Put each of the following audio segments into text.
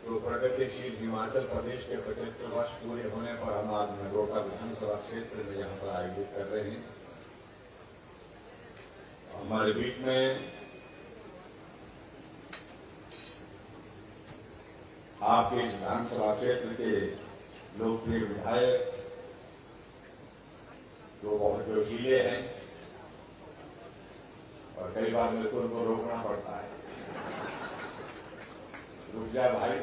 तो प्रगतिशील हिमाचल प्रदेश के 75 वर्ष पूरे होने पर हम आज नगरोटा विधानसभा क्षेत्र में यहाँ पर आयोजित कर रहे हैं। हमारे बीच में आपके इस विधानसभा क्षेत्र के लोकप्रिय विधायक जो बहुत जोशीले हैं और कई बार मेरे को उनको रोकना पड़ता है, रुक जा भाई,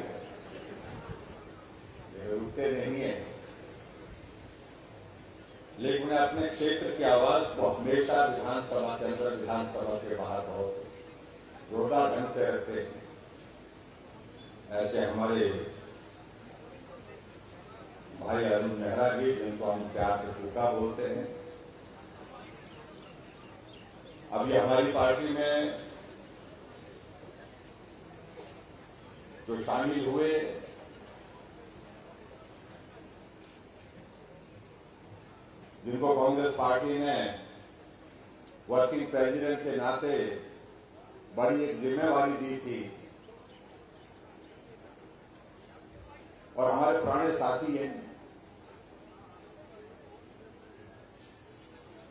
रुकते नहीं है। लेकिन अपने क्षेत्र की आवाज को हमेशा विधानसभा के अंदर, विधानसभा के बाहर बहुत जोरदार ढंग से रखते हैं। ऐसे हमारे भाई अरुण मेहरा जी, जिनको हम प्यार से फूका बोलते हैं, अभी हमारी पार्टी में जो शामिल हुए, जिनको कांग्रेस पार्टी ने वर्किंग प्रेसिडेंट के नाते बड़ी एक जिम्मेवारी दी थी और हमारे पुराने साथी हैं।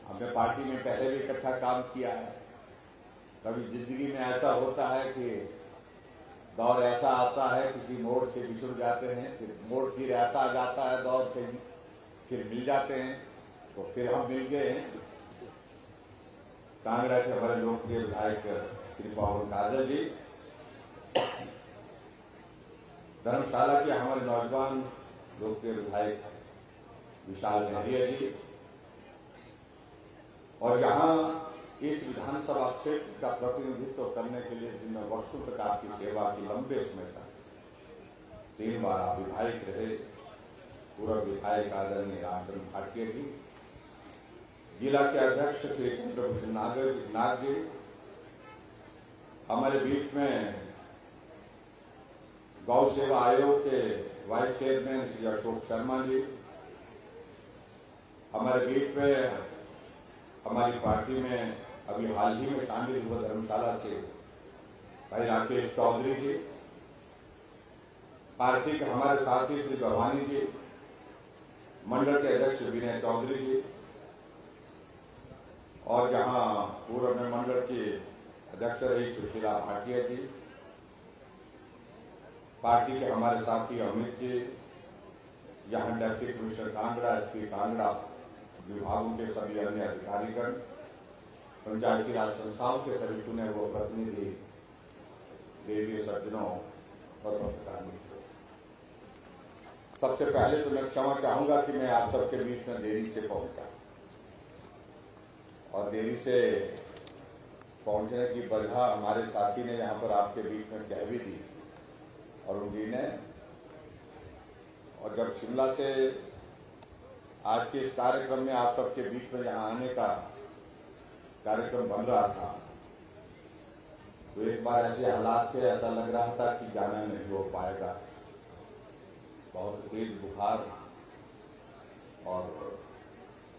हमने पार्टी में पहले भी इकट्ठा काम किया है। कभी जिंदगी में ऐसा होता है कि दौर ऐसा आता है, किसी मोड़ से बिछुड़ जाते हैं, फिर मोड़ फिर ऐसा आ जाता है, दौर से फिर मिल जाते हैं, तो फिर हम मिल गए हैं। कांगड़ा के हमारे लोकप्रिय विधायक श्री पवन काजल जी, धर्मशाला के हमारे नौजवान लोकप्रिय विधायक विशाल नेहरिया जी, और यहाँ इस विधानसभा क्षेत्र का प्रतिनिधित्व करने के लिए जिनमें वर्षों तक आपकी सेवा की, लंबे समय तक 3 बार आप विधायक रहे, पूर्व विधायक आदरणीय रामचंद्र भाटिया जी, जिला के अध्यक्ष श्री चंद्रभूषण नाग जी, हमारे बीच में गौ सेवा आयोग के वाइस चेयरमैन श्री अशोक शर्मा जी, हमारे बीच में हमारी पार्टी में अभी हाल ही में शामिल हुए धर्मशाला से भाई राकेश चौधरी जी, पार्टी के हमारे साथी श्री भवानी जी, मंडल के अध्यक्ष विनय चौधरी जी, और यहाँ पूर्व में मंडल के अध्यक्ष रही सुशीला भाटिया जी, पार्टी के हमारे साथी अमित जी, यहाँ deputy commissioner Kangra, SP Kangra, विभागों के सभी अन्य अधिकारीगण, पंचायती राज संस्थाओं के सभी चुने हुए प्रतिनिधि, देवीय सज्जनों और पत्रकार मित्रों, सबसे पहले तो मैं क्षमा चाहूंगा कि मैं आप सबके बीच में देरी से पहुंचा, और देरी से पहुंचने की वजह हमारे साथी ने यहाँ पर आपके बीच में कह भी दी, अरुण जी ने। और जब शिमला से आज के इस कार्यक्रम में आप सबके बीच में यहाँ आने का कार्यक्रम बन रहा था, तो एक बार ऐसे हालात से ऐसा लग रहा था कि जाना नहीं हो पाएगा। बहुत तेज बुखार और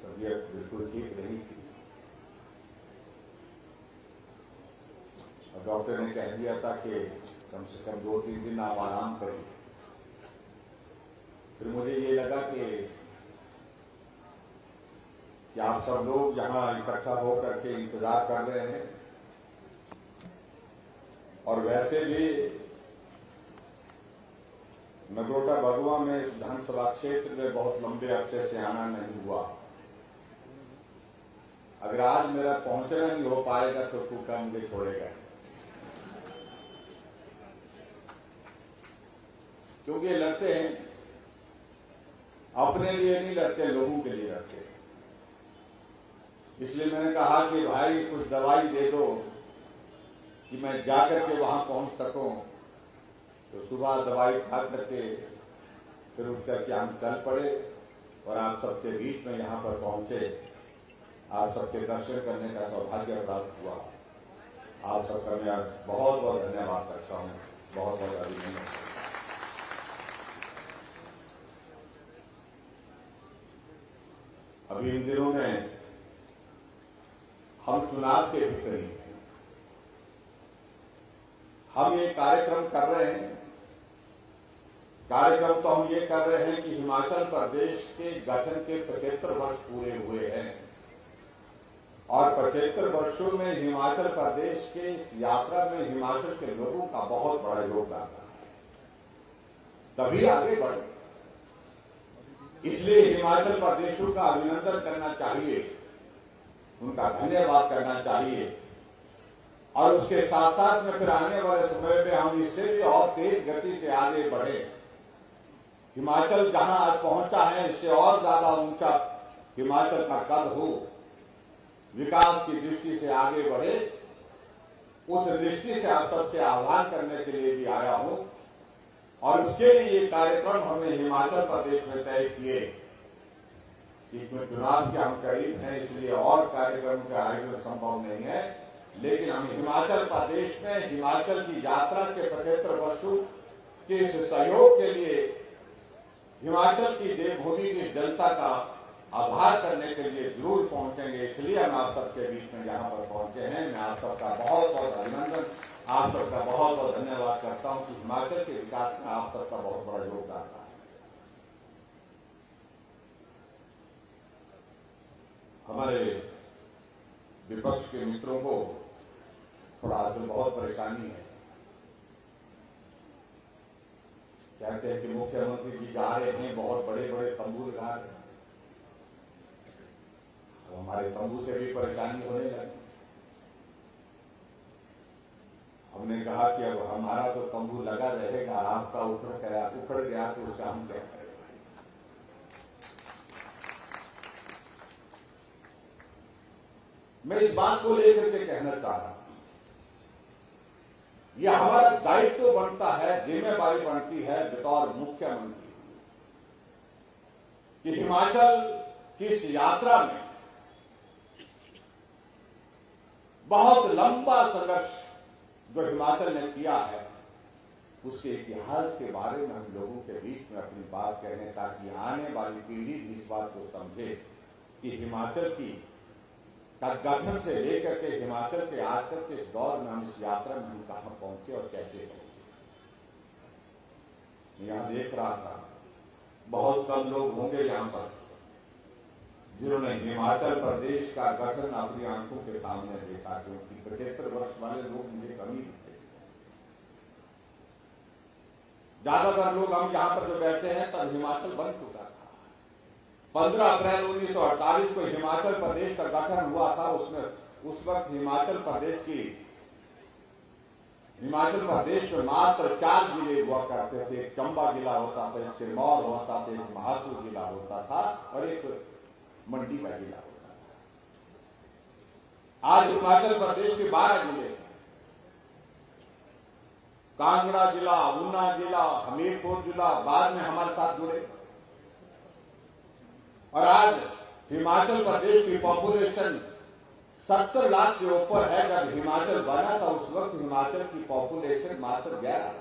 तबीयत बिल्कुल ठीक नहीं थी, और डॉक्टर ने कह दिया था कि कम से कम 2-3 दिन आप आराम करिए। फिर मुझे ये लगा कि आप सब लोग यहाँ इकट्ठा होकर के इंतजार कर रहे हैं, और वैसे भी नगरोटा बगुआ में इस विधानसभा क्षेत्र में बहुत लंबे अरसे से आना नहीं हुआ। अगर आज मेरा पहुंचना नहीं हो पाएगा तो फूका मुझे छोड़ेगा, क्योंकि ये लड़ते हैं, अपने लिए नहीं लड़ते, लोगों के लिए लड़ते हैं। इसलिए मैंने कहा कि भाई कुछ दवाई दे दो कि मैं जाकर के वहां पहुंच सकूं। तो सुबह दवाई खा करके फिर उठ करके हम चल पड़े और आप सबके बीच में यहाँ पर पहुंचे। आप सबके दर्शन करने का सौभाग्य प्राप्त हुआ। आप सबका मैं बहुत बहुत धन्यवाद करता हूँ, बहुत बहुत अभिनंदन। अभी इन दिनों में हम चुनाव के भी करीब हैं। हम ये कार्यक्रम कर रहे हैं कार्यक्रम तो हम ये कर रहे हैं कि हिमाचल प्रदेश के गठन के 75 वर्ष पूरे हुए हैं और 75 वर्षों में हिमाचल प्रदेश के इस यात्रा में हिमाचल के लोगों का बहुत बड़ा योगदान रहा है, तभी आगे बढ़े। इसलिए हिमाचल प्रदेशों का अभिनंदन करना चाहिए, उनका धन्यवाद करना चाहिए और उसके साथ साथ में फिर आने वाले समय में हम इससे भी और तेज गति से आगे बढ़े। हिमाचल जहां आज पहुंचा है इससे और ज्यादा ऊंचा हिमाचल का कद हो, विकास की दृष्टि से आगे बढ़े, उस दृष्टि से आप सबसे आह्वान करने के लिए भी आया हूं और उसके लिए ये कार्यक्रम हमने हिमाचल प्रदेश में तय किए। इसमें चुनाव के हम करीब हैं, इसलिए और कार्यक्रम का आयोजन संभव नहीं है, लेकिन हम हिमाचल प्रदेश में हिमाचल की यात्रा के 75 वर्षों के इस सहयोग के लिए हिमाचल की देवभूमि की जनता का आभार करने के लिए जरूर पहुंचेंगे। इसलिए हम आप सबके बीच में यहाँ पर पहुंचे हैं। मैं आप सबका बहुत बहुत अभिनंदन, आप सबका बहुत बहुत धन्यवाद करता हूं कि हिमाचल के विकास में आप सबका बहुत बड़ा योगदान रहा है। हमारे विपक्ष के मित्रों को थोड़ा आज बहुत परेशानी है। कहते हैं कि मुख्यमंत्री जी जा रहे हैं, बहुत बड़े बड़े तंबू लगा रहे हैं। हमारे तंबू से भी परेशानी होने लगी। हमने कहा कि अब हमारा तो तंबू लगा रहेगा, आपका उखड़ गया तो उसका हम क्या करें। मैं इस बात को लेकर के कहना चाह रहा हूं, यह हमारा दायित्व बनता है, जिम्मेदारी बनती है बतौर मुख्यमंत्री कि हिमाचल की इस यात्रा में बहुत लंबा संघर्ष जो हिमाचल ने किया है उसके इतिहास के बारे में हम लोगों के बीच में अपनी बात करें, ताकि आने वाली पीढ़ी भी इस बात को समझे कि हिमाचल की का गठन से लेकर के हिमाचल के आज तक के इस दौर में हम इस यात्रा में हम कहां पहुंचे और कैसे पहुंचे। यहां देख रहा था बहुत कम लोग होंगे यहां पर जिन्होंने हिमाचल प्रदेश का गठन अपनी आंखों के सामने देखा, क्योंकि 75 वर्ष वाले लोग मुझे कम ही दिखते। ज्यादातर लोग हम यहां पर जो बैठे हैं तब हिमाचल बन चुका था। 15 अप्रैल 1948 को हिमाचल प्रदेश का गठन हुआ था। उसमें उस वक्त हिमाचल प्रदेश में मात्र 4 जिले हुआ करते थे। एक चंबा जिला होता था, एक सिरमौर होता था, एक महासू जिला होता था और एक मंडी का जिला होता था। आज हिमाचल प्रदेश के 12 जिले, कांगड़ा जिला, ऊना जिला, हमीरपुर जिला बाद में हमारे साथ जुड़े और आज हिमाचल प्रदेश की पॉपुलेशन 70 लाख से ऊपर है। जब हिमाचल बना था उस वक्त हिमाचल की पॉपुलेशन मात्र 11।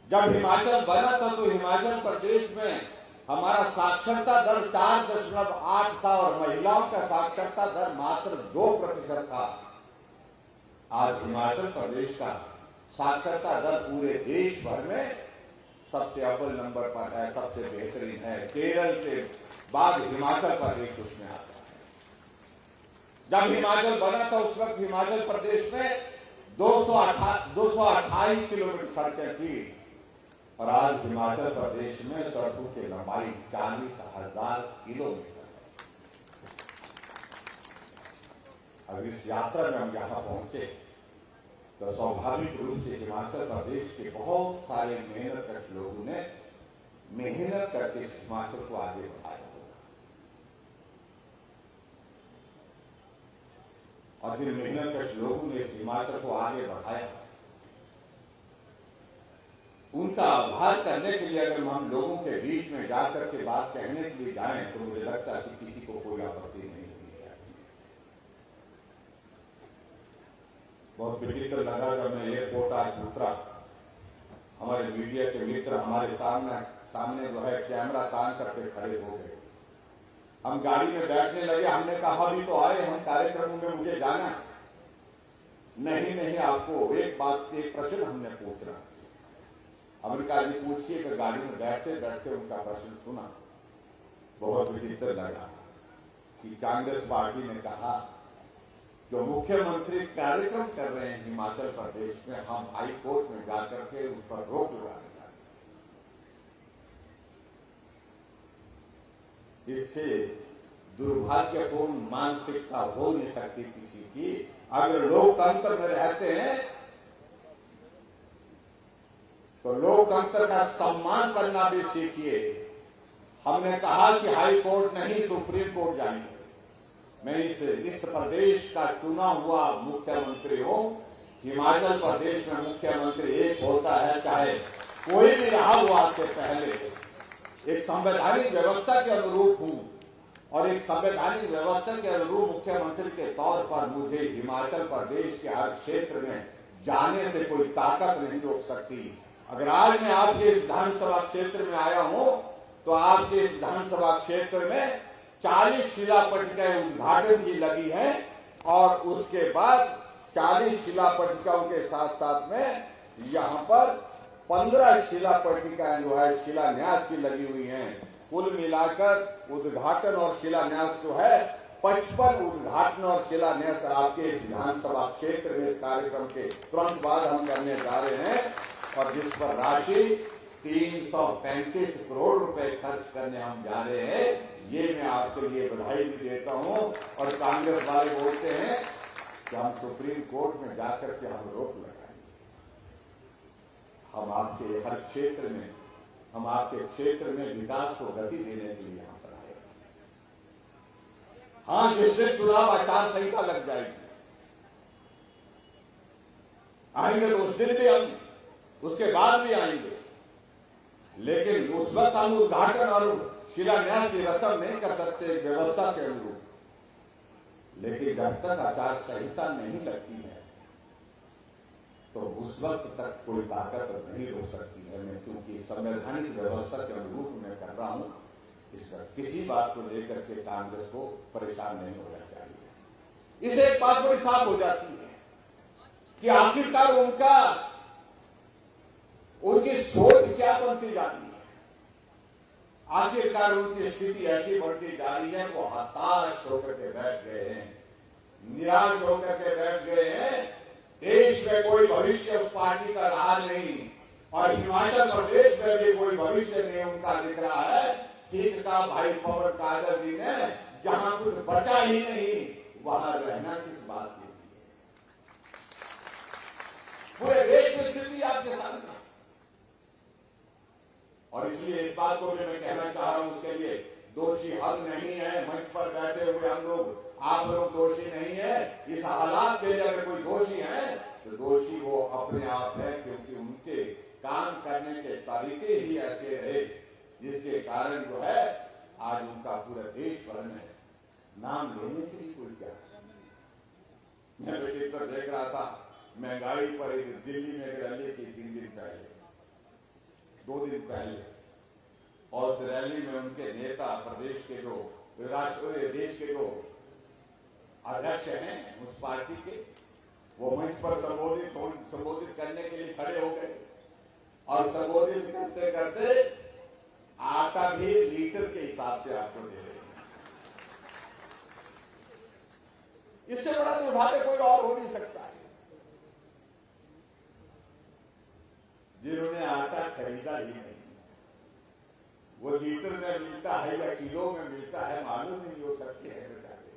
जब हिमाचल बना था तो हिमाचल प्रदेश में हमारा साक्षरता दर 4.8 था और महिलाओं का साक्षरता दर मात्र 2% था। आज हिमाचल प्रदेश का साक्षरता दर पूरे देश भर में सबसे अव्वल नंबर पर है, सबसे बेहतरीन है। केरल के बाद हिमाचल प्रदेश उसमें आता है। जब हिमाचल बना था उस वक्त हिमाचल प्रदेश में 228 किलोमीटर सड़कें थी और आज हिमाचल प्रदेश में सड़कों की लंबाई 40,000 किलोमीटर है। अगर इस यात्रा में हम यहां पहुंचे तो स्वाभाविक रूप से हिमाचल प्रदेश के बहुत सारे मेहनतकश लोगों ने मेहनत करके इस हिमाचल को आगे बढ़ाया होगा और जिन मेहनतकश लोगों ने इस हिमाचल को आगे बढ़ाया उनका आभार करने के लिए अगर हम लोगों के बीच में जाकर के बात कहने के लिए जाएं तो मुझे लगता है कि किसी को कोई आपत्ति नहीं होनी चाहिए। बहुत विचित्र लगा जब मैं एयरपोर्ट आज उतरा, हमारे मीडिया के मित्र हमारे सामने जो है कैमरा तान करके खड़े हो गए। हम गाड़ी में बैठने लगे, हमने कहा अभी तो आए हम कार्यक्रम में, मुझे जाना नहीं, आपको एक प्रश्न हमने पूछना। अमेरिका जी पूछिए कि गाड़ी में बैठते बैठते उनका प्रश्न सुना, बहुत विचित्र लगा कि कांग्रेस पार्टी ने कहा जो मुख्यमंत्री कार्यक्रम कर रहे हैं हिमाचल प्रदेश में, हम हाई कोर्ट में जाकर के उस पर रोक लगाने चाहते हैं। इससे दुर्भाग्यपूर्ण मानसिकता हो नहीं सकती किसी की। अगर लोकतंत्र में रहते हैं तो लोकतंत्र का सम्मान करना भी सीखिए। हमने कहा कि हाई कोर्ट नहीं, सुप्रीम कोर्ट जाएंगे। मैं इस प्रदेश का चुना हुआ मुख्यमंत्री हूं। हिमाचल प्रदेश में मुख्यमंत्री एक होता है, चाहे कोई भी रहा हो आपसे पहले। एक संवैधानिक व्यवस्था के अनुरूप हूं और एक संवैधानिक व्यवस्था के अनुरूप मुख्यमंत्री के तौर पर मुझे हिमाचल प्रदेश के हर क्षेत्र में जाने से कोई ताकत नहीं रोक सकती। अगर आज मैं आपके इस विधानसभा क्षेत्र में आया हूं तो आपके इस विधानसभा क्षेत्र में 40 शिला पट्टिकाएं उद्घाटन की लगी हैं और उसके बाद 40 शिला पट्टिकाओं के साथ साथ में यहां पर 15 शिला पट्टिकाएं जो है शिलान्यास की लगी हुई हैं। कुल मिलाकर उद्घाटन और शिलान्यास जो है 55 उद्घाटन और शिलान्यास आपके इस विधानसभा क्षेत्र में इस कार्यक्रम के तुरंत बाद हम करने जा रहे हैं और जिस पर राशि 335 करोड़ रुपए खर्च करने हम जा रहे हैं। ये मैं आपके लिए बधाई भी देता हूं। और कांग्रेस वाले बोलते हैं कि हम सुप्रीम कोर्ट में जाकर के हम रोक लगाएंगे। हम आपके हर क्षेत्र में, हम आपके क्षेत्र में विकास को गति देने के लिए यहां पर आए। हाँ, जिस दिन चुनाव आचार संहिता लग जाएगी, आएंगे तो उस दिन भी हम, उसके बाद भी आएंगे, लेकिन उस वक्त हम उद्घाटन और शिलान्यास की रस्म नहीं कर सकते व्यवस्था के अनुरूप। लेकिन जब तक आचार संहिता नहीं लगती है तो उस वक्त तक कोई ताकत नहीं रोक सकती है। मैं क्योंकि संवैधानिक व्यवस्था के अनुरूप मैं कर रहा हूं, इस वक्त किसी बात को लेकर के कांग्रेस को परेशान नहीं होना चाहिए। इसे एक बात बड़ी साफ हो जाती है कि आखिरकार उनकी सोच क्या बनती जाती है। आखिरकार उनकी स्थिति ऐसी बढ़ती जा रही है, वो हताश होकर के बैठ गए हैं, निराश होकर के बैठ गए हैं। देश में कोई भविष्य उस पार्टी का रहा नहीं और हिमाचल प्रदेश में भी कोई भविष्य नहीं उनका दिख रहा है। ठीक का भाई पवन काजल जी ने जहां कुछ बचा ही नहीं, वहां रहना किस बात की? पूरे देश की स्थिति आपके सामने। और इसलिए इस बात को भी मैं कहना चाह रहा हूं, उसके लिए दोषी हम नहीं है। मंच पर बैठे हुए हम लोग, आप लोग दोषी नहीं है। इस हालात के लिए अगर कोई दोषी है तो दोषी वो अपने आप है, क्योंकि उनके काम करने के तरीके ही ऐसे रहे जिसके कारण जो है आज उनका पूरे देश भर में नाम लेने के लिए कोई क्या। मैं बेटितर देख रहा था, महंगाई पर दिल्ली में एक रैली की 3 दिन पहले, 2 दिन पहले, और उस रैली में उनके नेता, प्रदेश के जो राष्ट्रीय देश के जो अध्यक्ष हैं उस पार्टी के, वो मंच पर संबोधित करने के लिए खड़े हो गए और संबोधित करते करते आटा भी लीटर के हिसाब से आपको दे रहे हैं। इससे बड़ा दुर्भाग्य कोई और हो नहीं सकता है। जिन्होंने आटा खरीदा ही नहीं, वो लीटर में मिलता है या किलो में मिलता है मालूम नहीं हो सकती है बेचारे।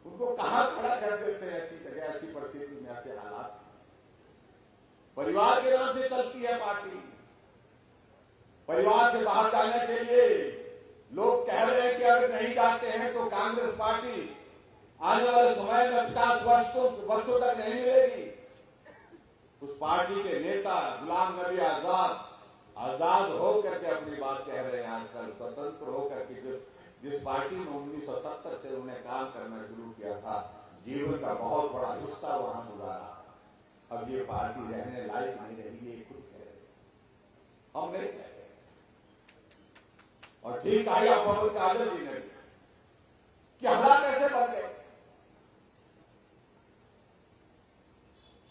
उनको कहां खड़ा कर देते हैं ऐसी जगह, ऐसी परिस्थिति में, ऐसे हालात। परिवार के नाम से चलती है पार्टी। परिवार से बाहर जाने के लिए लोग कह रहे हैं कि अगर नहीं जाते हैं तो कांग्रेस पार्टी आने वाले समय में 50 वर्षों तक नहीं मिलेगी। उस पार्टी के नेता गुलाम नबी आजाद होकर के अपनी बात कह रहे हैं। आजकल स्वतंत्र होकर के जिस पार्टी में 1970 से उन्हें काम करना शुरू किया था, जीवन का बहुत बड़ा हिस्सा वहां गुजारा, अब ये पार्टी रहने लायक नहीं रही, ये खुद कह रहे, हम नहीं कह रहे। और ठीक आई पवन काजल जी ने कि हालात कैसे बन गए।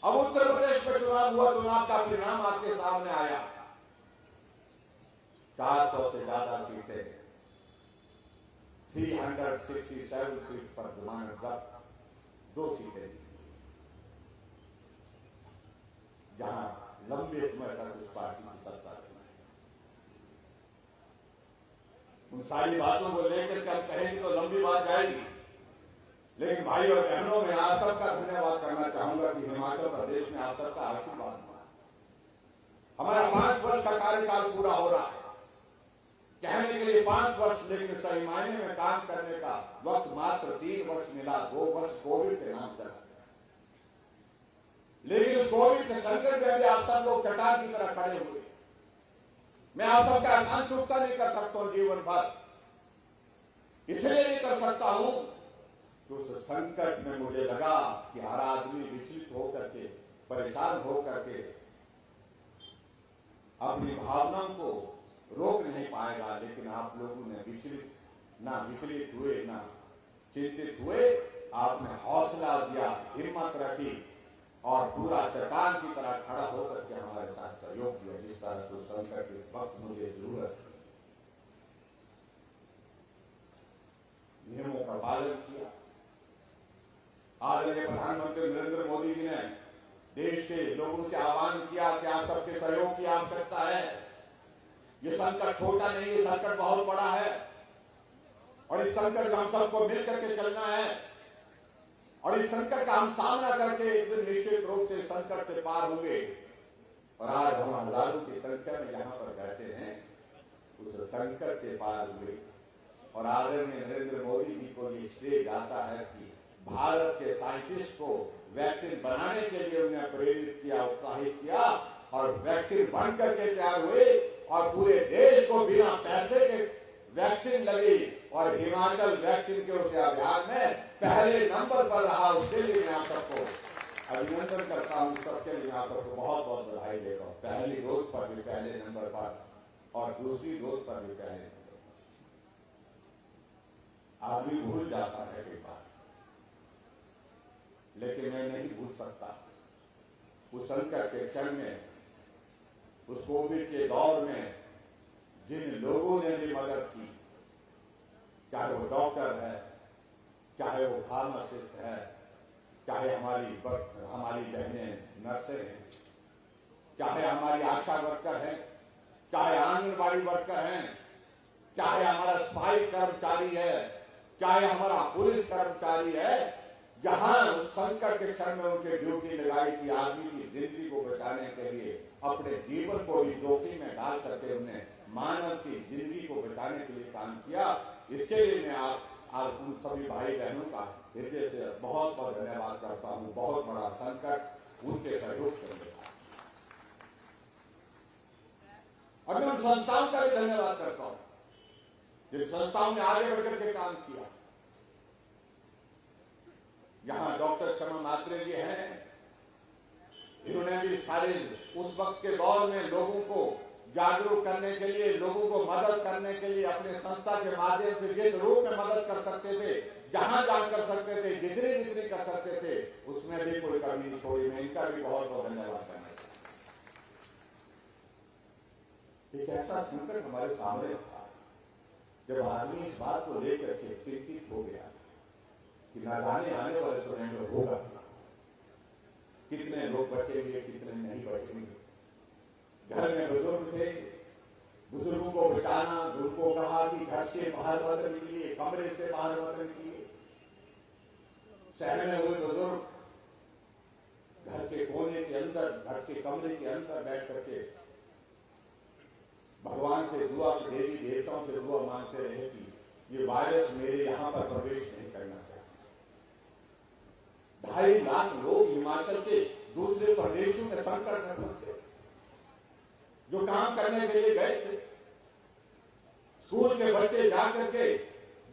अब उत्तर प्रदेश में चुनाव हुआ, चुनाव का परिणाम आपके सामने आया। 400 से ज्यादा सीटें, 367 सीट पर जमानत जब्त, 2 सीटें दी, जहां लंबे समय तक उस पार्टी की सत्ता रही। उन सारी बातों को लेकर के हम कहेंगे तो लंबी बात जाएगी, लेकिन भाई और बहनों में आप सबका धन्यवाद करना चाहूंगा कि हिमाचल प्रदेश में आप सबका आशीर्वाद हुआ। हमारा 5 वर्ष का कार्यकाल पूरा हो रहा है, कहने के लिए 5 वर्ष, लेकिन सही मायने में काम करने का वक्त मात्र 3 वर्ष मिला। 2 वर्ष कोविड के नाम चला, लेकिन उस कोविड के संकट में भी आप सब लोग चट्टान की तरह खड़े हुए। मैं आप सबका एहसान चुकता नहीं कर सकता हूं जीवन भर, इसलिए नहीं कर सकता हूं कि उस संकट में मुझे लगा कि हर आदमी विचलित होकर के, परेशान होकर के अपनी भावनाओं को रोक नहीं पाएगा, लेकिन आप लोगों ने विचलित हुए, ना चिंतित हुए। आपने हौसला दिया, हिम्मत रखी और पूरा चट्टान की तरह खड़ा होकर के हमारे साथ सहयोग दिया। जिस तरह से संकट के वक्त मुझे जरूरत थी, नियमों का पालन किया। आदरणीय प्रधानमंत्री नरेंद्र मोदी जी ने देश के लोगों से आह्वान किया कि आप सबके सहयोग की आवश्यकता है। ये संकट छोटा नहीं, ये संकट बहुत बड़ा है और इस संकट का हम सबको मिलकर के चलना है और इस संकट का हम सामना करके एक दिन निश्चित रूप से संकट से पार होंगे। और आज हम हजारों की संख्या में यहां पर बैठे हैं, उस संकट से पार हुए। और आदरणीय नरेंद्र मोदी जी को ये श्रेय जाता है कि भारत के साइंटिस्ट को वैक्सीन बनाने के लिए उन्हें प्रेरित किया, उत्साहित किया और वैक्सीन बन करके तैयार हुए और पूरे देश को बिना पैसे के वैक्सीन लगी और हिमाचल वैक्सीन के उस अभियान में पहले नंबर पर रहा। उसके लिए मैं आप सबको अभिनंदन करता हूं, सबके लिए आप सबको बहुत बहुत बधाई देता हूं। पहली डोज पर भी पहले नंबर पर और दूसरी डोज पर भी पहले नंबर पर। आदमी भूल जाता है कई बार, लेकिन मैं नहीं भूल सकता उस संकट के क्षण में, उस कोविड के दौर में जिन लोगों ने भी मदद की, चाहे वो डॉक्टर है, चाहे वो फार्मासिस्ट है, चाहे हमारी बहनें नर्सें हैं, चाहे हमारी आशा वर्कर हैं, चाहे आंगनबाड़ी वर्कर हैं, चाहे हमारा सफाई कर्मचारी है, चाहे हमारा पुलिस कर्मचारी है, जहां उस संकट के क्षण में उनके ड्यूटी लगाई थी, आदमी की जिंदगी को बचाने के लिए अपने जीवन को भी जोखिम में डाल करके उन्हें मानव की जिंदगी को बचाने के लिए काम किया। इसके लिए मैं आप उन सभी भाई बहनों का हृदय से बहुत बहुत धन्यवाद करता हूं। बहुत बड़ा संकट उनके सहयोग से मिला और मैं उन संस्थाओं का भी धन्यवाद करता हूं जिन संस्थाओं ने आगे बढ़कर के काम किया। यहां डॉक्टर क्षमा मात्रे जी हैं, इन्होंने भी सारे उस वक्त के दौर में लोगों को जागरूक करने के लिए, लोगों को मदद करने के लिए अपने संस्था के माध्यम से जिस रूप में मदद कर सकते थे, जहां कर सकते थे, जितनी कर सकते थे, उसमें भी कोई कमी नहीं छोड़ी। मैं इनका भी बहुत बहुत धन्यवाद करना चाहता हूं। एक ऐसा संकट हमारे सामने था जब आदमी इस बात को लेकर के चिंतित हो गया कि न जाने आने वाले समय में होगा, कितने लोग बचेंगे, कितने नहीं बचेंगे। घर में बुजुर्ग थे, बुजुर्गों को बचाना, उनको कहा कि घर से बाहर मत निकलिए, कमरे से बाहर मत निकलिए। शहर में हुए बुजुर्ग घर के कोने के अंदर, घर के कमरे के अंदर बैठ करके भगवान से दुआ, देवी देवताओं से दुआ मांगते रहे कि ये वायरस मेरे यहां पर प्रवेश नहीं करना चाहिए। 2.5 लाख लोग हिमाचल के दूसरे प्रदेशों में संकट में फंस गए, जो काम करने के लिए गए थे। स्कूल के बच्चे जाकर के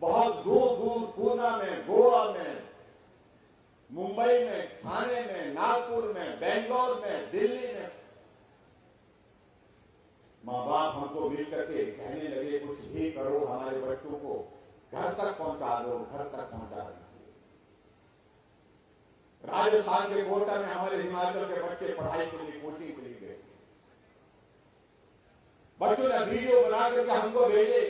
बहुत दूर दूर पूना में, गोवा में, मुंबई में, ठाणे में, नागपुर में, बेंगलोर में, दिल्ली में मां बाप हमको मिल करके कहने लगे कुछ भी करो, हमारे बच्चों को घर तक पहुंचा दो, घर तक पहुंचा दीजिए। राजस्थान के कोटा में हमारे हिमाचल के बच्चे पढ़ाई के लिए, कोचिंग के लिए गए। बच्चों ने वीडियो बना करके हमको भेजे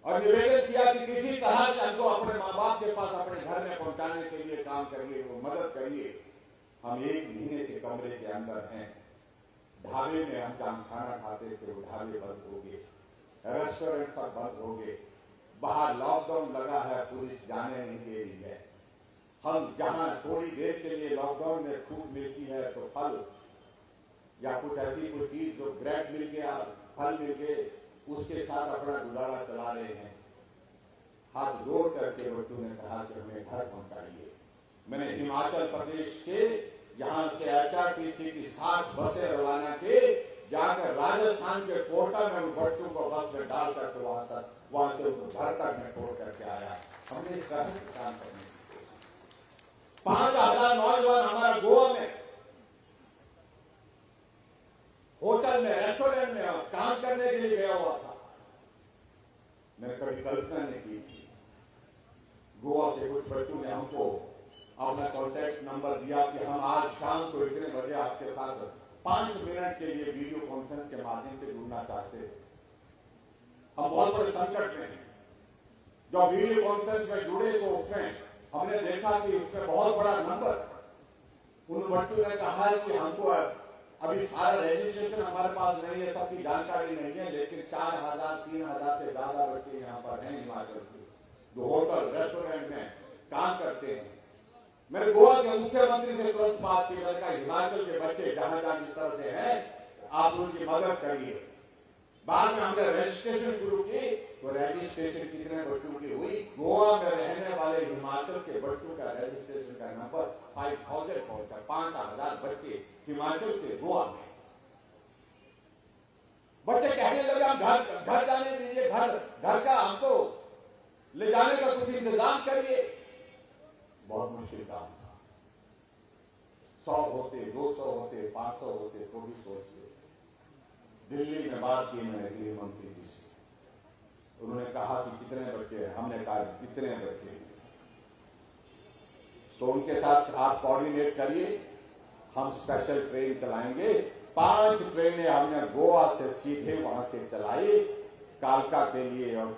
और निवेदन किया कि किसी तरह से हमको अपने माँ बाप के पास अपने घर में पहुंचाने के लिए काम करिए, वो मदद करिए। हम 1 महीने से कमरे के अंदर हैं। ढाबे में हम जहां खाना खाते थे वो ढाबे बंद हो गए, रेस्टोरेंट सब बंद हो गए, बाहर लॉकडाउन लगा है, पुलिस जाने नहीं दे रही है। हम जहां थोड़ी देर के लिए लॉकडाउन में छूट मिलती है तो फल या कुछ ऐसी कोई चीज जो ब्रेड मिल गया, फल मिल गए, उसके साथ अपना गुजारा चला रहे हैं। हाथ जोड़ करके बच्चों ने कहा कि हमें घर पहुंचाइए। मैंने हिमाचल प्रदेश के यहां से HRTC की 7 बसें रवाना की, जाकर राजस्थान के कोटा में उन बच्चों को बस में डाल करके वहां से उनको घर तक में छोड़ करके आया। हमने इस तरह से काम करने की 5000 नौजवान हमारा गोवा में होटल में, रेस्टोरेंट में काम करने के लिए गया हुआ था। मैंने कभी कल्पना नहीं की थी। गोवा के कुछ बच्चों ने हमको अपना कॉन्टैक्ट नंबर दिया कि हम आज शाम को इतने बजे आपके साथ 5 मिनट के लिए वीडियो कॉन्फ्रेंस के माध्यम से जुड़ना चाहते हैं। हम बहुत बड़े संकट में हैं। जब वीडियो कॉन्फ्रेंस में जुड़े तो उसमें हमने देखा कि उसमें बहुत बड़ा नंबर, उन बच्चों ने कहा कि हमको अभी सारा रजिस्ट्रेशन हमारे पास नहीं है, सबकी जानकारी नहीं है, लेकिन 4000 3000 से ज्यादा बच्चे यहाँ पर हैं हिमाचल के, जो होटल रेस्टोरेंट में काम करते हैं। मैंने गोवा के मुख्यमंत्री से तुरंत बात की, मैंने कहा हिमाचल के बच्चे जहां जहां जिस तरह से हैं, आप उनकी मदद करिए। बाद में हमने रजिस्ट्रेशन शुरू की, तो रजिस्ट्रेशन कितने बच्चों की हुई? गोवा में रहने वाले हिमाचल के बच्चों का रजिस्ट्रेशन का नंबर 5000 पहुंचा। 5000 बच्चे हिमाचल के गोवा में। बच्चे कहने लगे हम घर जाने दीजिए, घर का हमको ले जाने का कुछ इंतजाम करिए। बहुत मुश्किल काम था। 100 होते, 200 होते, 500 होते तो भी सोचते। दिल्ली में बात की मैंने गृह मंत्री जी से, उन्होंने कहा कि कितने बच्चे हैं? हमने कहा कितने बच्चे हैं? तो उनके साथ आप कोऑर्डिनेट करिए, हम स्पेशल ट्रेन चलाएंगे। 5 ट्रेनें हमने गोवा से सीधे वहां से चलाई कालका के लिए और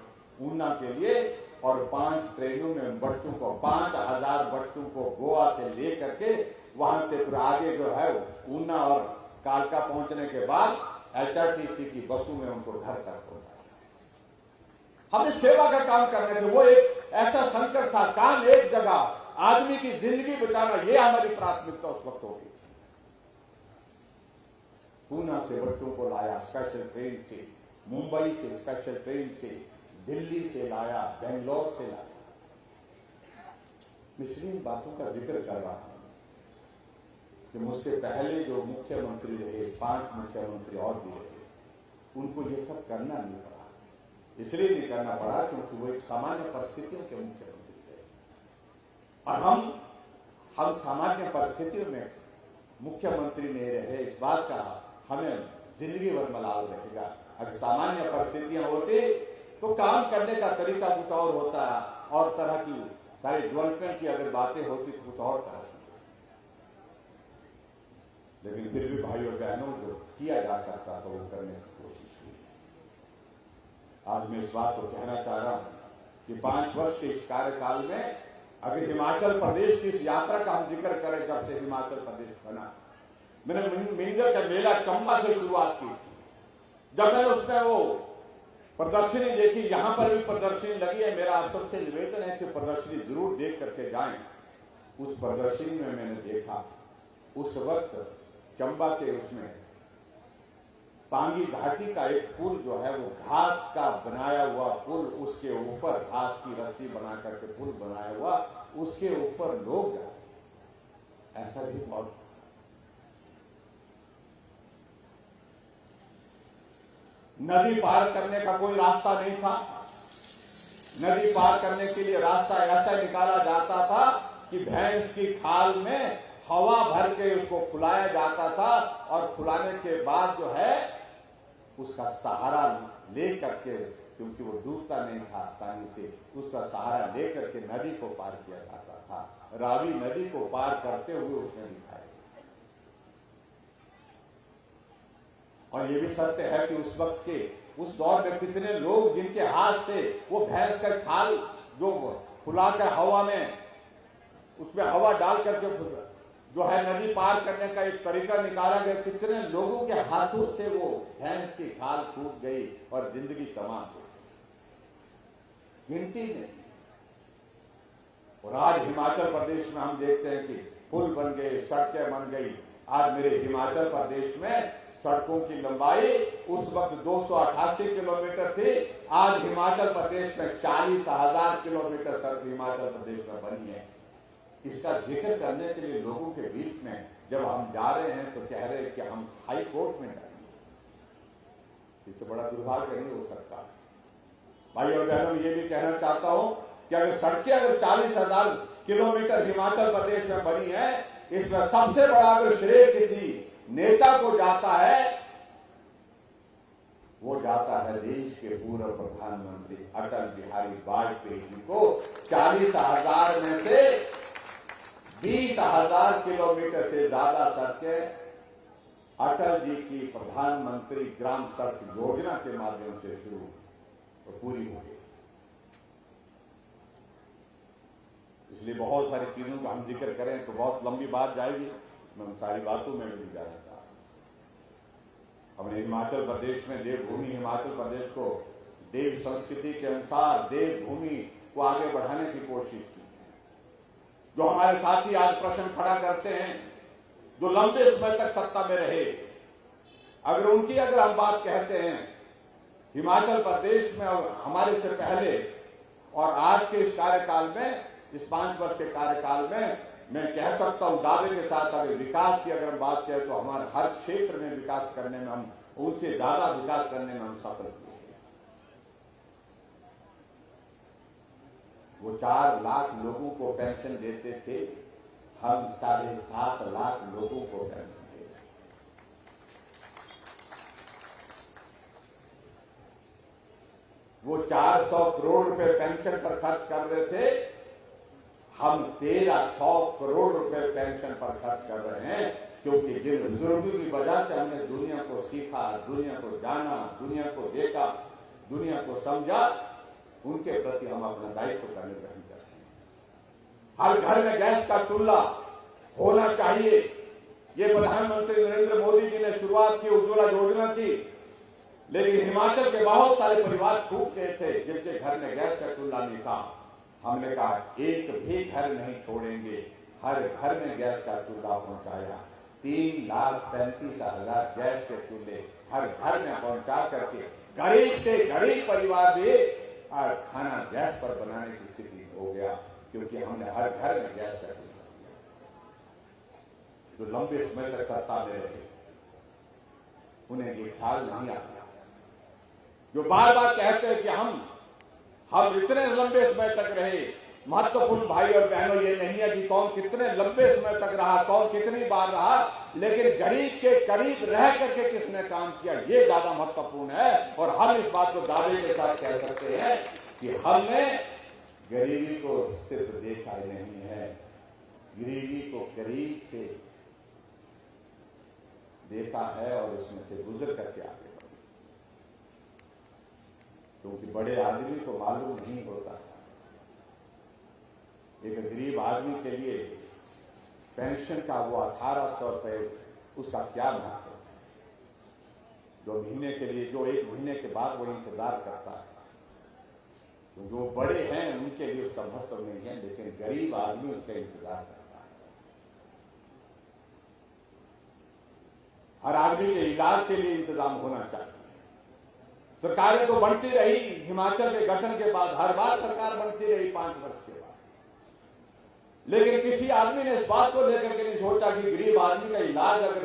ऊना के लिए, और 5 ट्रेनों में बच्चों को 5000 बच्चों को गोवा से ले करके वहां से फिर आगे जो है ऊना और कालका पहुंचने के बाद HRTC की बसों में उनको घर तक पहुंचाया। हमें सेवा का काम करना था। वो एक ऐसा संकट था, काम एक जगह, आदमी की जिंदगी बचाना, ये हमारी प्राथमिकता उस वक्त होगी। पूना से बच्चों को लाया स्पेशल ट्रेन से, मुंबई से स्पेशल ट्रेन से, दिल्ली से लाया, बेंगलोर से लाया। मैं इन बातों का जिक्र कर रहा हूं कि मुझसे पहले जो मुख्यमंत्री रहे, 5 मुख्यमंत्री और भी रहे, उनको ये सब करना नहीं पड़ा। इसलिए नहीं करना पड़ा क्योंकि वो एक सामान्य परिस्थितियों के मुख्यमंत्री थे, और हम सामान्य परिस्थितियों में मुख्यमंत्री नहीं रहे। इस बात का हमें जिंदगी भर मलाल रहेगा। अगर सामान्य परिस्थितियां होती तो काम करने का तरीका कुछ और होता है, और तरह की सारी डेवलपमेंट की अगर बातें होती तो कुछ और तरह की। लेकिन फिर भी भाई और बहनों, जो किया जा सकता था वो करने की कोशिश की। आज मैं इस बात को कहना चाह रहा हूं कि 5 वर्ष के इस कार्यकाल में अगर हिमाचल प्रदेश की इस यात्रा का हम जिक्र करें, जब से हिमाचल प्रदेश बना, मैंने मिंजर का मेला चंबा से शुरुआत की थी। जब मैंने उसमें वो प्रदर्शनी देखी, यहां पर भी प्रदर्शनी लगी है, मेरा आप सबसे निवेदन है कि प्रदर्शनी जरूर देख करके जाएं। उस प्रदर्शनी में मैंने देखा उस वक्त चंबा के उसमें पांगी घाटी का एक पुल जो है वो घास का बनाया हुआ पुल, उसके ऊपर घास की रस्सी बना करके पुल बनाया हुआ, उसके ऊपर लोग जाते, ऐसा भी बहुत। नदी पार करने का कोई रास्ता नहीं था। नदी पार करने के लिए रास्ता ऐसा निकाला जाता था कि भैंस की खाल में हवा भर के उसको फुलाया जाता था, और फुलाने के बाद जो है उसका सहारा ले करके, क्योंकि वो डूबता नहीं था आसानी से, उसका सहारा ले करके नदी को पार किया जाता था। रावी नदी को पार करते हुए उसने दिखाया। और ये भी सत्य है कि उस वक्त के उस दौर में कितने लोग जिनके हाथ से वो भैंस का खाल जो फुलाकर हवा में उसमें हवा डाल करके जो है नदी पार करने का एक तरीका निकाला गया, कितने लोगों के हाथों से वो भैंस की खाल छूट गई और जिंदगी तमाम हो गई, गिनती नहीं। और आज हिमाचल प्रदेश में हम देखते हैं कि पुल बन गए, सड़कें बन गई। आज मेरे हिमाचल प्रदेश में सड़कों की लंबाई उस वक्त 288 किलोमीटर थी, आज हिमाचल प्रदेश में 40,000 किलोमीटर सड़क हिमाचल प्रदेश में बनी है। इसका जिक्र करने के लिए लोगों के बीच में जब हम जा रहे हैं तो कह रहे हैं कि हम हाई कोर्ट में जाएंगे, इससे बड़ा दुर्भाग्य नहीं हो सकता। भाई और बहनों, ये भी कहना चाहता हूं कि अगर सड़कें अगर 40,000 किलोमीटर हिमाचल प्रदेश में बनी है, इसमें सबसे बड़ा अगर श्रेय किसी नेता को जाता है, वो जाता है देश के पूर्व प्रधानमंत्री अटल बिहारी वाजपेयी जी को। 40,000 में से 20,000 किलोमीटर से ज्यादा सड़कें अटल जी की प्रधानमंत्री ग्राम सड़क योजना के माध्यम से शुरू और पूरी हो गई। इसलिए बहुत सारी चीजों का हम जिक्र करें तो बहुत लंबी बात जाएगी, मैं उन सारी बातों में भी जाना चाहता हूं। हमने हिमाचल प्रदेश में देवभूमि हिमाचल प्रदेश को देव संस्कृति के अनुसार देवभूमि को आगे बढ़ाने की कोशिश की। जो हमारे साथी आज प्रश्न खड़ा करते हैं, जो लंबे समय तक सत्ता में रहे, अगर उनकी अगर हम बात कहते हैं, हिमाचल प्रदेश में हमारे से पहले और आज के इस कार्यकाल में, इस 5 वर्ष के कार्यकाल में, मैं कह सकता हूं दावे के साथ, अगर विकास की अगर हम बात करें तो हमारे हर क्षेत्र में विकास करने में हम उनसे ज्यादा विकास करने में हम सफल हुए। वो 4 लाख लोगों को पेंशन देते थे, हम 7.5 लाख लोगों को पेंशन दे रहे। वो 400 करोड़ रुपए पेंशन पर खर्च कर रहे थे, हम 1,300 करोड़ रुपए पेंशन पर खर्च कर रहे हैं, क्योंकि जिन बुजुर्गों की वजह से हमने दुनिया को सीखा, दुनिया को जाना, दुनिया को देखा, दुनिया को समझा, उनके प्रति हम अपना दायित्व का निर्वहन कर रहे हैं। हर घर में गैस का चूल्हा होना चाहिए। ये प्रधानमंत्री नरेंद्र मोदी जी ने शुरुआत की, उज्ज्वला योजना की, लेकिन हिमाचल के बहुत सारे परिवार छूट गए थे जिनके घर में गैस का चूल्हा नहीं था। हमने कहा एक भी घर नहीं छोड़ेंगे, हर घर में गैस का चूल्हा पहुंचाया। 3,35,000 गैस के चूल्हे हर घर में पहुंचा करके गरीब से गरीब परिवार भी आज खाना गैस पर बनाने की स्थिति हो गया, क्योंकि हमने हर घर में गैस का चूल्हा दिया। जो लंबे समय तक सत्ता में रहे उन्हें ये ख्याल नहीं आता, जो बार बार कहते हैं कि हम इतने लंबे समय तक रहे। महत्वपूर्ण भाई और बहनों, ये नहीं है कि कौन कितने लंबे समय तक रहा, कौन कितनी बार रहा, लेकिन गरीब के करीब रह करके किसने काम किया, ये ज्यादा महत्वपूर्ण है। और हम इस बात को दावे के साथ कह सकते हैं कि हमने गरीबी को सिर्फ देखा ही नहीं है, गरीबी को करीब से देखा है और उसमें से गुजर करके आगे बढ़े। क्योंकि बड़े आदमी को मालूम नहीं होता, एक गरीब आदमी के लिए पेंशन का वो 1,800 रुपए उसका क्या महत्व है, जो महीने के लिए, जो 1 महीने के बाद वो इंतजार करता है। तो जो बड़े हैं उनके लिए उसका महत्व नहीं है, लेकिन गरीब आदमी उसका इंतजार करता है। हर आदमी के इलाज के लिए इंतजाम होना चाहिए। सरकारें तो बनती रही, हिमाचल के गठन के बाद हर बार सरकार बनती रही 5 वर्ष के बाद, लेकिन किसी आदमी ने इस बात को लेकर के नहीं सोचा कि गरीब आदमी का इलाज अगर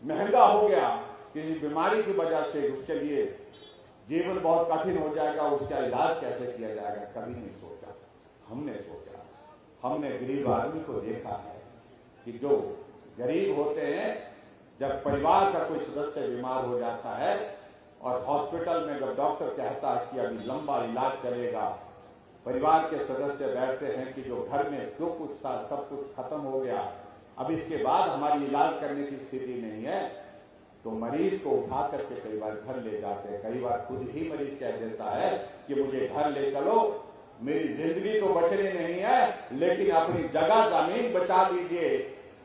महंगा हो गया किसी बीमारी की वजह से, उसके लिए जीवन बहुत कठिन हो जाएगा, उसका इलाज कैसे किया जाएगा, कभी नहीं सोचा। हमने सोचा, हमने गरीब आदमी को देखा है कि जो गरीब होते हैं, जब परिवार का कोई सदस्य बीमार हो जाता है और हॉस्पिटल में जब डॉक्टर कहता है कि अभी लंबा इलाज चलेगा, परिवार के सदस्य बैठते हैं कि जो घर में जो कुछ था सब कुछ खत्म हो गया, अब इसके बाद हमारी इलाज करने की स्थिति नहीं है, तो मरीज को उठा करके कई बार घर ले जाते हैं। कई बार खुद ही मरीज कह देता है कि मुझे घर ले चलो, मेरी जिंदगी तो बचनी नहीं है लेकिन अपनी जगह जमीन बचा दीजिए,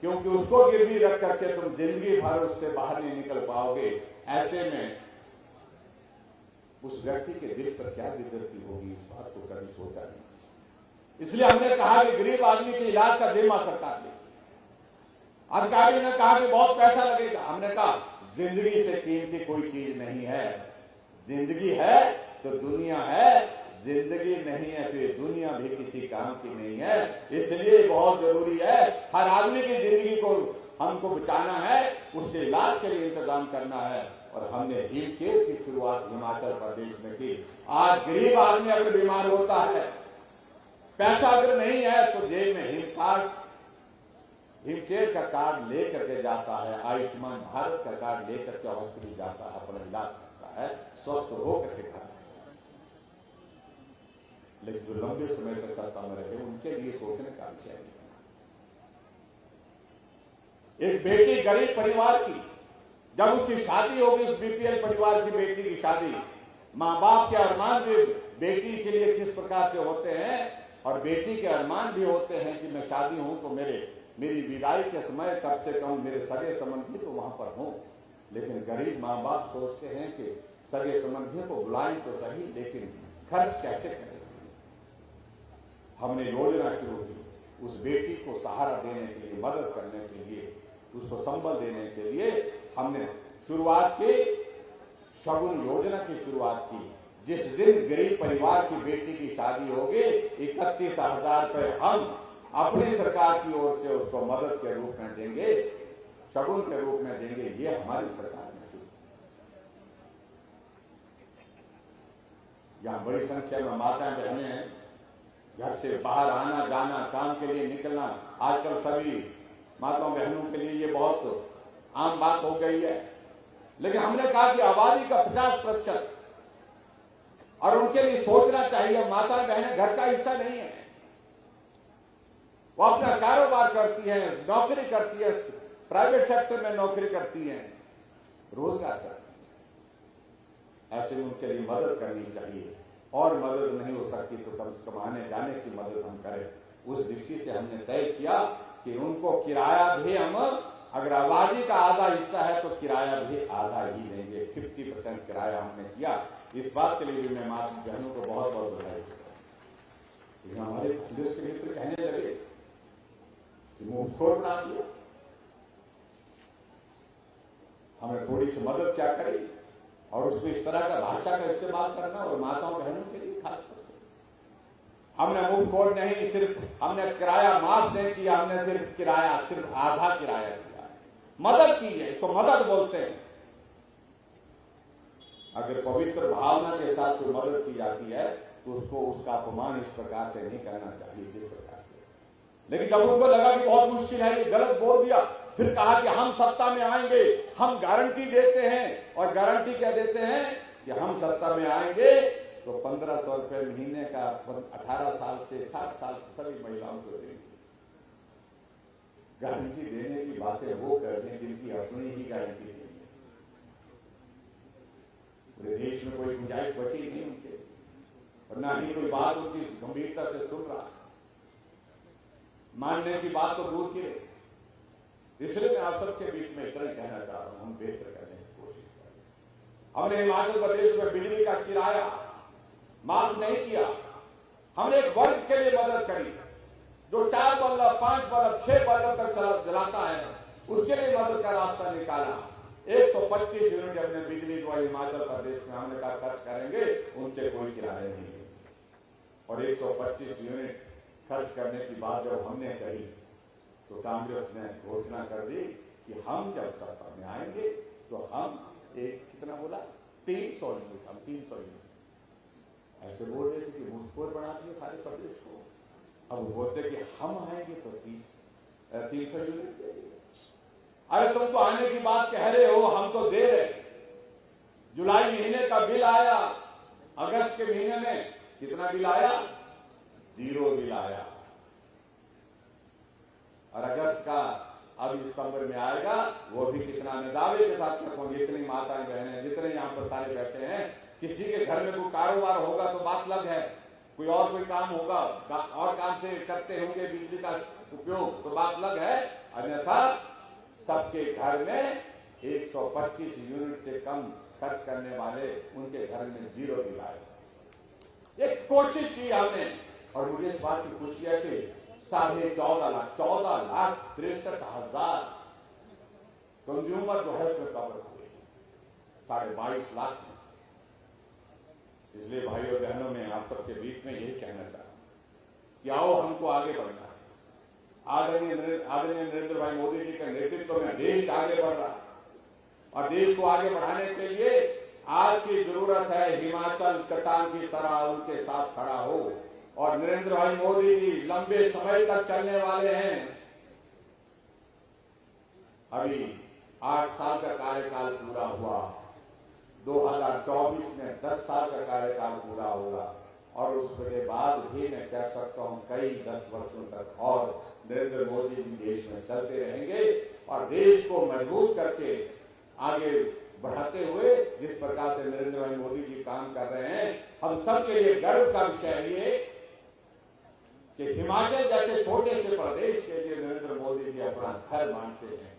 क्योंकि उसको गिरवी रख करके तुम जिंदगी भर उससे बाहर नहीं निकल पाओगे। ऐसे में उस व्यक्ति के दिल पर क्या गुजरती होगी, इस बात को कभी सोचा नहीं। इसलिए हमने कहा कि गरीब आदमी के इलाज का जिम्मा सरकार लेगी। अधिकारी ने कहा कि बहुत पैसा लगेगा। हमने कहा जिंदगी से कीमती कोई चीज नहीं है। जिंदगी है तो दुनिया है, जिंदगी नहीं है तो ये दुनिया भी किसी काम की नहीं है। इसलिए बहुत जरूरी है हर आदमी की जिंदगी को हमको बचाना है, उसके इलाज के लिए इंतजाम करना है। और हमने हिम केयर की शुरुआत हिमाचल प्रदेश में की। आज गरीब आदमी अगर बीमार होता है, पैसा अगर नहीं है तो जेब में हिम केयर का कार्ड लेकर के जाता है, आयुष्मान भारत का कार्ड लेकर के हॉस्पिटल जाता है, अपना इलाज करता है, स्वस्थ होकर के घर। लेकिन जो लंबे समय तक सत्ता में रहे उनके लिए सोचने का विषय नहीं। एक बेटी गरीब परिवार की, जब उसकी शादी होगी, उस बीपीएल परिवार की बेटी की शादी, मां बाप के अरमान भी बेटी के लिए किस प्रकार से होते हैं, और बेटी के अरमान भी होते हैं कि मैं शादी हूं तो मेरी विदाई के समय कम से कम मेरे सगे संबंधी तो वहां पर हों। लेकिन गरीब मां बाप सोचते हैं कि सगे संबंधियों को बुलाएं तो सही, लेकिन खर्च कैसे करें। हमने योजना शुरू की उस बेटी को सहारा देने के लिए, मदद करने के लिए, उसको संबल देने के लिए हमने शुरुआत की, शगुन योजना की शुरुआत की। जिस दिन गरीब परिवार की बेटी की शादी होगी, 31,000 रुपए हम अपनी सरकार की ओर से उसको मदद के रूप में देंगे, शगुन के रूप में देंगे। ये हमारी सरकार ने शुरू। यहां बड़ी संख्या में माताएं बहनें घर से बाहर आना जाना, काम के लिए निकलना, आजकल सभी माताओं बहनों के लिए ये बहुत आम बात हो गई है। लेकिन हमने कहा कि आबादी का 50% और उनके लिए सोचना चाहिए। माता बहनें घर का हिस्सा नहीं है, वो अपना कारोबार करती है, नौकरी करती है, प्राइवेट सेक्टर में नौकरी करती है, रोजगार करती है। ऐसे में उनके लिए मदद करनी चाहिए, और मदद नहीं हो सकती तो कम से कम आने जाने की मदद हम करें। उस दृष्टि से हमने तय किया कि उनको किराया भी हम, अगर आबादी का आधा हिस्सा है तो किराया भी आधा ही देंगे। 50% किराया हमने किया। इस बात के लिए भी मैं माता बहनों को बहुत बहुत बधाई देता हूं। हमारे कांग्रेस के मित्र कहने लगे मुफ्तखोर बना दिया, हमें थोड़ी सी मदद क्या करें, और उसमें इस तरह का भाषा का इस्तेमाल करना, और माताओं बहनों के लिए खास तौर से हमने मुफ्तखोर नहीं, सिर्फ हमने किराया माफ नहीं किया, हमने सिर्फ आधा किराया दिया, मदद की है। इसको मदद बोलते हैं। अगर पवित्र भावना के साथ कोई मदद की जाती है तो उसका अपमान इस प्रकार से नहीं करना चाहिए जिस प्रकार से। लेकिन जब उनको लगा कि बहुत मुश्किल है, ये गलत बोल दिया, फिर कहा कि हम सत्ता में आएंगे, हम गारंटी देते हैं। और गारंटी क्या देते हैं कि हम सत्ता में आएंगे तो 1500 रुपए महीने का 18 साल से 60 साल की सभी महिलाओं को देंगे। गारंटी देने की बातें वो करते हैं जिनकी अपनी ही गारंटी देंगे। पूरे देश में कोई गुंजाइश बची नहीं उनके, और ना ही कोई बात उनकी गंभीरता से सुन रहा। मानने की बात तो दूर की रही। इसलिए मैं आप सबके बीच में इतना ही कहना चाह रहा हूं, हम बेहतर करने की कोशिश करें। हमने हिमाचल प्रदेश में बिजली का किराया माफ नहीं किया। हमने एक वर्ग के लिए मदद करी जो 4 बल्ब, 5 बल्ब, 6 बल्ब तक जलाता है, उसके लिए मदद का रास्ता निकाला। 125 यूनिट हमने बिजली जो हिमाचल प्रदेश में हमने कहा खर्च करेंगे, उनसे कोई किराया नहीं है। और 125 यूनिट खर्च करने की बात जब हमने कही तो कांग्रेस ने घोषणा कर दी कि हम जब सत्ता में आएंगे तो हम कितना बोला 300 यूनिट, हम 300 यूनिट ऐसे बोल रहे थे कि मुफ्तखोर बना दिए सारे प्रदेश को। अब बोलते कि हम आएंगे तो 300 यूनिट देंगे। अरे तुम तो आने की बात कह रहे हो, हम तो दे रहे। जुलाई महीने का बिल आया, अगस्त के महीने में कितना बिल आया? 0 बिल आया। और अगस्त का अभी सितंबर में आएगा, वो भी कितना दावे के साथ कहूँ, जितनी माताएं बहनें जितने यहाँ पर सारे बैठे हैं, किसी के घर में कोई कारोबार होगा तो बात अलग है, कोई काम होगा और काम से करते होंगे बिजली का उपयोग तो बात अलग है, अन्यथा सबके घर में 125 यूनिट से कम खर्च करने वाले उनके घर में 0 बिल आएगा। एक कोशिश की हमने, और मुझे इस बात की खुशी है कि 14,63,000 कंज्यूमर जो है उसमें कवर हुए 22.5 लाख में से। इसलिए भाइयों बहनों में आप सबके बीच में यही कहना चाहता हूं कि आओ हमको आगे बढ़ना है। आदरणीय नरेंद्र भाई मोदी जी के नेतृत्व में देश आगे बढ़ रहा है, और देश को आगे बढ़ाने के लिए आज की जरूरत है हिमाचल चट्टान की तरह उनके साथ खड़ा हो। और नरेंद्र भाई मोदी जी लंबे समय तक चलने वाले हैं। अभी 8 साल का कार्यकाल पूरा हुआ, 2024 में 10 साल का कार्यकाल पूरा होगा, और उसके बाद भी मैं कह सकता हूं कई 10 वर्षों तक और नरेंद्र मोदी जी देश में चलते रहेंगे, और देश को मजबूत करके आगे बढ़ाते हुए जिस प्रकार से नरेंद्र भाई मोदी जी काम कर रहे हैं, हम सबके लिए गर्व का विषय ये कि हिमाचल जैसे छोटे से प्रदेश के लिए नरेंद्र मोदी जी अपना घर मानते हैं।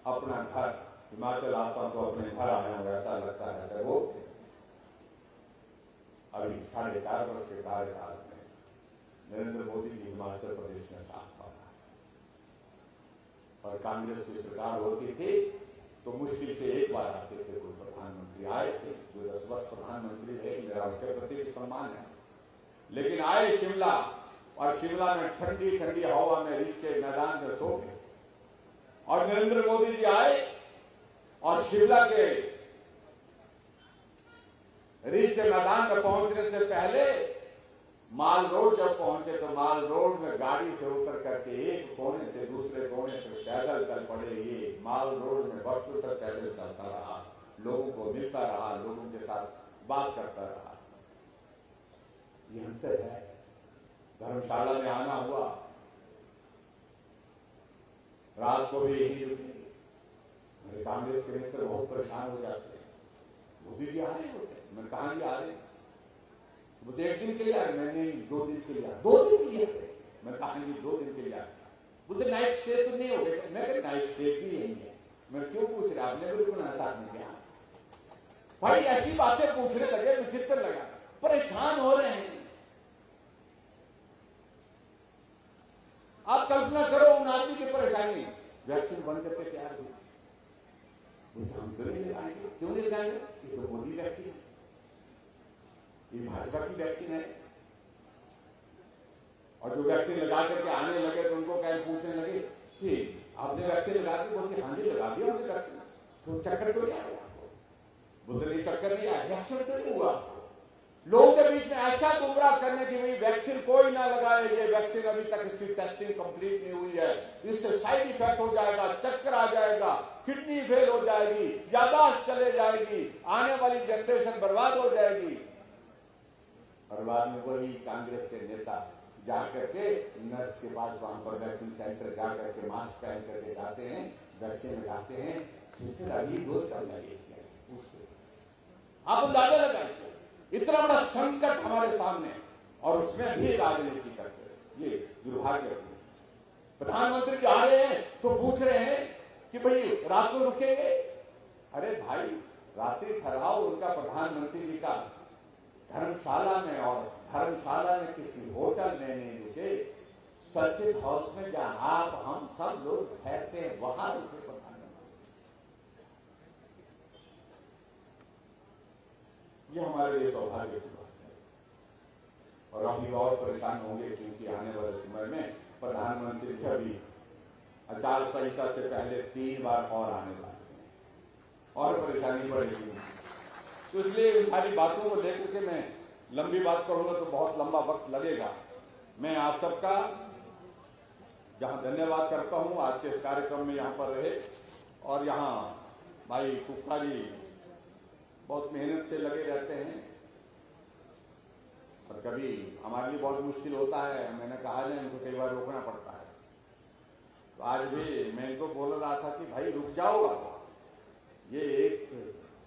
अपना घर, हिमाचल आता तो अपने घर आया हूं ऐसा लगता है। वो अभी 4.5 वर्ष के कार्यकाल में नरेंद्र मोदी जी हिमाचल प्रदेश में साथ पा रहा है, और कांग्रेस की सरकार होती थी तो मुश्किल से एक बार आते थे कोई प्रधानमंत्री, आए थे जो 10 वर्ष प्रधानमंत्री रहे, मेरा उनके प्रति भी सम्मान है, लेकिन आए शिमला, और शिमला में ठंडी ठंडी हवा में रिछ के मैदान में सो गए। और नरेंद्र मोदी जी आए और शिमला के रिछ के मैदान में पहुंचने से पहले माल रोड जब पहुंचे तो माल रोड में गाड़ी से उतर करके एक कोने से दूसरे कोने से पैदल चल पड़े। ये माल रोड में वर्षों तक पैदल चलता रहा, लोगों को मिलता रहा, लोगों के साथ बात करता रहा। ये अंतर है। धर्मशाला में आना हुआ, रात को भी यही रुके। मेरे कांग्रेस के मित्र बहुत परेशान हो जाते हैं, मोदी जी आ रहे होते, मैं कहा आ रहे, वो एक दिन के लिए आ, मैंने 2 दिन के लिए आ, 2 दिन के लिए, मैं कहा 2 दिन के लिए आ, बोलते नाइट स्टे तो नहीं हो गया। मैं नाइट स्टे भी यही है, मैं क्यों पूछ रहा, आपने बिल्कुल साथ में क्या भाई, ऐसी बातें पूछने लगे, विचित्र लगा, परेशान हो रहे हैं। आप कल्पना करो उन आदमी की परेशानी, वैक्सीन बन करके तैयार हुई, हम तो नहीं लगाएंगे, क्यों नहीं लगाएंगे, ये तो मोदी वैक्सीन है, ये भाजपा की वैक्सीन है। और जो वैक्सीन लगा करके आने लगे तो उनको क्या पूछने लगे कि आपने वैक्सीन लगा दी, बोलते हाँ जी लगा दिया हमने वैक्सीन, तो चक्कर तो नहीं आया आपको, बोलते नहीं चक्कर नहीं आया, रिएक्शन तो नहीं हुआ। लोगों के बीच में ऐसा गुमराह करने की भाई वैक्सीन कोई ना लगाए, ये वैक्सीन अभी तक इसकी टेस्टिंग कंप्लीट नहीं हुई है, इससे साइड इफेक्ट हो जाएगा, चक्कर आ जाएगा, किडनी फेल हो जाएगी, यादाश्त चले जाएगी, आने वाली जनरेशन बर्बाद हो जाएगी। और बाद में वही कांग्रेस के नेता जाकर के नर्स के पास वहां पर वैक्सीन सेंटर जाकर के मास्क पहन करके जाते हैं, वैक्सीन लगाते हैं, सिस्टर अभी डोज कर लगे। आप अंदाजा लगाइए इतना बड़ा संकट हमारे सामने, और उसमें भी राजनीति करते हैं, ये दुर्भाग्य है। प्रधानमंत्री जी आ रहे हैं तो पूछ रहे हैं कि भाई रात को रुकेंगे। अरे भाई रात्रि ठहराओ उनका प्रधानमंत्री जी का धर्मशाला में, और धर्मशाला में किसी होटल में नहीं रुके, सर्किट हाउस में जहां आप हम सब लोग ठहरते हैं वहां रुके प्रधानमंत्री। ये हमारे लिए सौभाग्य की बात है, और हम भी और परेशान होंगे क्योंकि आने वाले समय में प्रधानमंत्री जी अभी आचार संहिता से पहले 3 बार और आने वाले हैं, और परेशानी बढ़ेगी। तो इसलिए इन सारी बातों को लेकर के मैं लंबी बात करूंगा तो बहुत लंबा वक्त लगेगा। मैं आप सबका जहां धन्यवाद करता हूं, आज के इस कार्यक्रम में यहां पर रहे, और यहां भाई कुक्का जी बहुत मेहनत से लगे रहते हैं, और कभी हमारे लिए बहुत मुश्किल होता है, मैंने कहा है उनको कई बार रोकना पड़ता है। तो आज भी मैं इनको बोल रहा था कि भाई रुक जाओ, ये एक